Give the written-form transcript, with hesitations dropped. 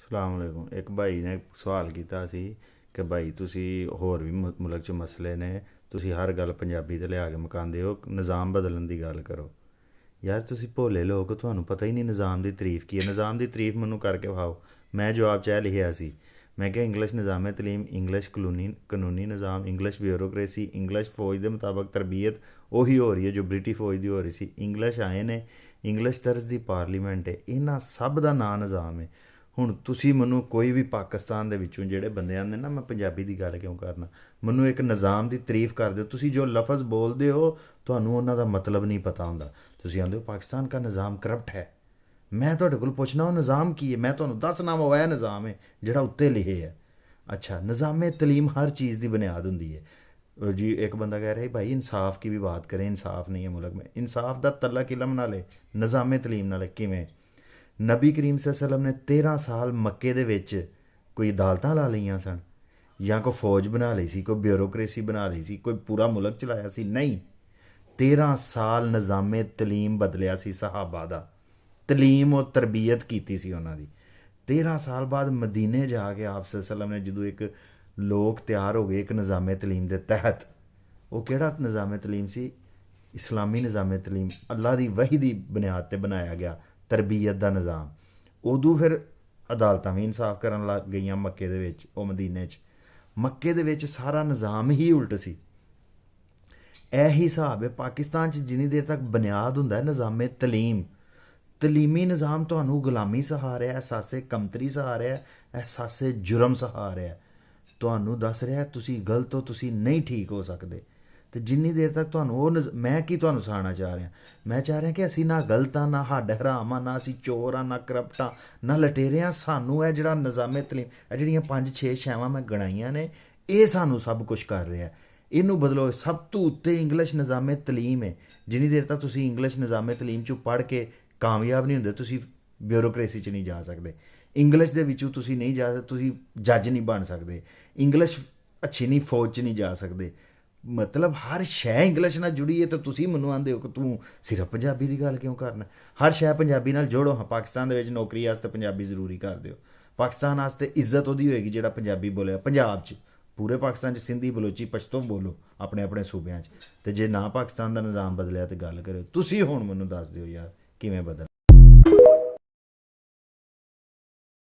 ਸਲਾਮ ਅਲੈਕੁਮ। ਇੱਕ ਭਾਈ ਨੇ ਸਵਾਲ ਕੀਤਾ ਸੀ ਕਿ ਭਾਈ ਤੁਸੀਂ ਹੋਰ ਵੀ ਮੁਲਕ 'ਚ ਮਸਲੇ ਨੇ, ਤੁਸੀਂ ਹਰ ਗੱਲ ਪੰਜਾਬੀ 'ਤੇ ਲਿਆ ਕੇ ਮੁਕਾਉਂਦੇ ਹੋ, ਨਿਜ਼ਾਮ ਬਦਲਣ ਦੀ ਗੱਲ ਕਰੋ। ਯਾਰ ਤੁਸੀਂ ਭੋਲੇ ਲੋਕ, ਤੁਹਾਨੂੰ ਪਤਾ ਹੀ ਨਹੀਂ ਨਿਜ਼ਾਮ ਦੀ ਤਾਰੀਫ ਕੀ ਹੈ। ਨਿਜ਼ਾਮ ਦੀ ਤਾਰੀਫ ਮੈਨੂੰ ਕਰਕੇ ਵਿਖਾਓ। ਮੈਂ ਜਵਾਬ 'ਚ ਇਹ ਲਿਖਿਆ ਸੀ, ਮੈਂ ਕਿਹਾ ਇੰਗਲਿਸ਼ ਨਿਜ਼ਾਮ ਤਲੀਮ, ਇੰਗਲਿਸ਼ ਕਾਨੂੰਨੀ ਨਿਜ਼ਾਮ, ਇੰਗਲਿਸ਼ ਬਿਊਰੋਕਰੇਸੀ, ਇੰਗਲਿਸ਼ ਫੌਜ ਦੇ ਮੁਤਾਬਕ ਤਰਬੀਅਤ ਉਹੀ ਹੋ ਰਹੀ ਹੈ ਜੋ ਬ੍ਰਿਟਿਸ਼ ਫੌਜ ਦੀ ਹੋ ਰਹੀ ਸੀ। ਇੰਗਲਿਸ਼ ਆਏ ਨੇ, ਇੰਗਲਿਸ਼ ਤਰਜ਼ ਦੀ ਪਾਰਲੀਮੈਂਟ ਹੈ, ਇਹਨਾਂ ਸਭ ਦਾ ਨਾਂ ਨਿਜ਼ਾਮ ਹੈ। ਹੁਣ ਤੁਸੀਂ ਮੈਨੂੰ ਕੋਈ ਵੀ ਪਾਕਿਸਤਾਨ ਦੇ ਵਿੱਚੋਂ ਜਿਹੜੇ ਬੰਦੇ ਆਉਂਦੇ ਨਾ, ਮੈਂ ਪੰਜਾਬੀ ਦੀ ਗੱਲ ਕਿਉਂ ਕਰਨਾ, ਮੈਨੂੰ ਇੱਕ ਨਿਜ਼ਾਮ ਦੀ ਤਾਰੀਫ ਕਰ ਦਿਓ। ਤੁਸੀਂ ਜੋ ਲਫ਼ਜ਼ ਬੋਲਦੇ ਹੋ ਤੁਹਾਨੂੰ ਉਹਨਾਂ ਦਾ ਮਤਲਬ ਨਹੀਂ ਪਤਾ ਹੁੰਦਾ। ਤੁਸੀਂ ਆਉਂਦੇ ਹੋ ਪਾਕਿਸਤਾਨ ਦਾ ਨਿਜ਼ਾਮ ਕਰਪਟ ਹੈ, ਮੈਂ ਤੁਹਾਡੇ ਕੋਲ ਪੁੱਛਣਾ ਉਹ ਨਿਜ਼ਾਮ ਕੀ ਹੈ, ਮੈਂ ਤੁਹਾਨੂੰ ਦੱਸਣਾ ਉਹ ਇਹ ਨਿਜ਼ਾਮ ਹੈ ਜਿਹੜਾ ਉੱਤੇ ਲਿਖੇ ਹੈ। अच्छा, निज़ाम तलीम हर चीज़ की बुनियाद होंगी है जी। एक बंदा कह रहा है भाई इंसाफ की भी बात करें, इंसाफ नहीं है मुल्क में। इंसाफ का तलक इलम नाले निज़ाम तलीम नाले किमें? नबी करीम सल्लल्लाहु अलैहि वसल्लम ने 13 साल मक्के दे विच कोई अदालतां ला लईयां सन, या कोई फौज बना ली सी, कोई ब्यूरोक्रेसी बना ली सी, कोई पूरा मुल्क चलाया सी? नहीं। 13 साल निज़ाम तलीम बदलिया सी सहाबा दा, तलीम और तरबीयत कीती सी उन्हां दी। 13 साल बाद मदीने जाके आप वसल्लम ने जो एक लोग तैयार हो गए एक निज़ाम तलीम के तहत, वो केड़ा निज़ाम तलीम सी? इस्लामी निज़ाम तलीम, अल्लाह की वही की बुनियाद पर बनाया गया तरबीयत का निज़ाम। उदों फिर अदालतां भी इंसाफ करन लग गई मक्के दे विच, ओ मदीने च। मक्के दे विच सारा निज़ाम ही उल्ट सी। यह हिसाब है पाकिस्तान च, जिन्नी देर तक बुनियाद हुंदा है निज़ाम तलीम, तलीमी निज़ाम ਤੁਹਾਨੂੰ ਗੁਲਾਮੀ ਸਹਾ ਰਿਹਾ, ਅਹਿਸਾਸੇ ਕਮਤਰੀ ਸਹਾ ਰਿਹਾ, ਅਹਿਸਾਸੇ ਜੁਰਮ ਸਹਾ ਰਿਹਾ, ਤੁਹਾਨੂੰ ਦੱਸ ਰਿਹਾ ਤੁਸੀਂ ਗਲਤ ਹੋ, ਤੁਸੀਂ ਨਹੀਂ ਠੀਕ ਹੋ ਸਕਦੇ। ਤੇ ਜਿੰਨੀ ਦੇਰ ਤੱਕ ਤੁਹਾਨੂੰ ਉਹ ਮੈਂ ਕੀ ਤੁਹਾਨੂੰ ਸਿਖਾਉਣਾ ਚਾਹ ਰਿਹਾ, ਮੈਂ ਚਾਹ ਰਿਹਾ ਕਿ ਅਸੀਂ ਨਾ ਗਲਤ ਹਾਂ, ਨਾ ਹੱਡ ਹਰਾਮ ਹਾਂ, ਨਾ ਅਸੀਂ ਚੋਰ ਹਾਂ, ਨਾ ਕਰਪਟ ਹਾਂ, ਨਾ ਲਟੇਰੇ ਹਾਂ। ਸਾਨੂੰ ਇਹ ਜਿਹੜਾ ਨਿਜ਼ਾਮ ਤਲੀਮ, ਇਹ ਜਿਹੜੀਆਂ 5-6 ਸ਼ੈਵਾਂ ਮੈਂ ਗਣਾਈਆਂ ਨੇ, ਇਹ ਸਾਨੂੰ ਸਭ ਕੁਝ ਕਰ ਰਿਹਾ। ਇਹਨੂੰ ਬਦਲੋ। ਸਭ ਤੋਂ ਉੱਤੇ ਇੰਗਲਿਸ਼ ਨਿਜ਼ਾਮ ਤਲੀਮ ਹੈ। ਜਿੰਨੀ ਦੇਰ ਤੱਕ ਤੁਸੀਂ ਇੰਗਲਿਸ਼ ਨਿਜ਼ਾਮ ਤਲੀਮ 'ਚੋਂ ਪੜ੍ਹ ਕੇ ਕਾਮਯਾਬ ਨਹੀਂ ਹੁੰਦੇ, ਤੁਸੀਂ ਬਿਊਰੋਕਰੇਸੀ 'ਚ ਨਹੀਂ ਜਾ ਸਕਦੇ। ਇੰਗਲਿਸ਼ ਦੇ ਵਿੱਚੋਂ ਤੁਸੀਂ ਨਹੀਂ ਜਾ ਸਕਦੇ, ਤੁਸੀਂ ਜੱਜ ਨਹੀਂ ਬਣ ਸਕਦੇ। ਇੰਗਲਿਸ਼ ਅੱਛੀ ਨਹੀਂ, ਫੌਜ 'ਚ ਨਹੀਂ ਜਾ ਸਕਦੇ। ਮਤਲਬ ਹਰ ਸ਼ੈ ਇੰਗਲਿਸ਼ ਨਾਲ ਜੁੜੀ ਹੈ, ਤਾਂ ਤੁਸੀਂ ਮੈਨੂੰ ਆਂਦੇ ਹੋ ਕਿ ਤੂੰ ਸਿਰਫ ਪੰਜਾਬੀ ਦੀ ਗੱਲ ਕਿਉਂ ਕਰਨਾ? ਹਰ ਸ਼ੈ ਪੰਜਾਬੀ ਨਾਲ ਜੋੜੋ। ਹਾਂ, ਪਾਕਿਸਤਾਨ ਦੇ ਵਿੱਚ ਨੌਕਰੀ ਵਾਸਤੇ ਪੰਜਾਬੀ ਜ਼ਰੂਰੀ ਕਰ ਦਿਓ। ਪਾਕਿਸਤਾਨ ਵਾਸਤੇ ਇੱਜ਼ਤ ਉਹਦੀ ਹੋਏਗੀ ਜਿਹੜਾ ਪੰਜਾਬੀ ਬੋਲਿਆ। ਪੰਜਾਬ 'ਚ, ਪੂਰੇ ਪਾਕਿਸਤਾਨ 'ਚ ਸਿੰਧੀ, ਬਲੋਚੀ, ਪਸ਼ਤੋ ਬੋਲੋ ਆਪਣੇ ਆਪਣੇ ਸੂਬਿਆਂ 'ਚ। ਤੇ ਜੇ ਨਾ ਪਾਕਿਸਤਾਨ ਦਾ ਨਿਜ਼ਾਮ ਬਦਲਿਆ ਤਾਂ ਗੱਲ ਕਰਿਓ। ਤੁਸੀਂ ਹੁਣ ਮੈਨੂੰ ਦੱਸ ਦਿਓ ਯਾਰ ਕਿਵੇਂ ਬਦਲਣਾ।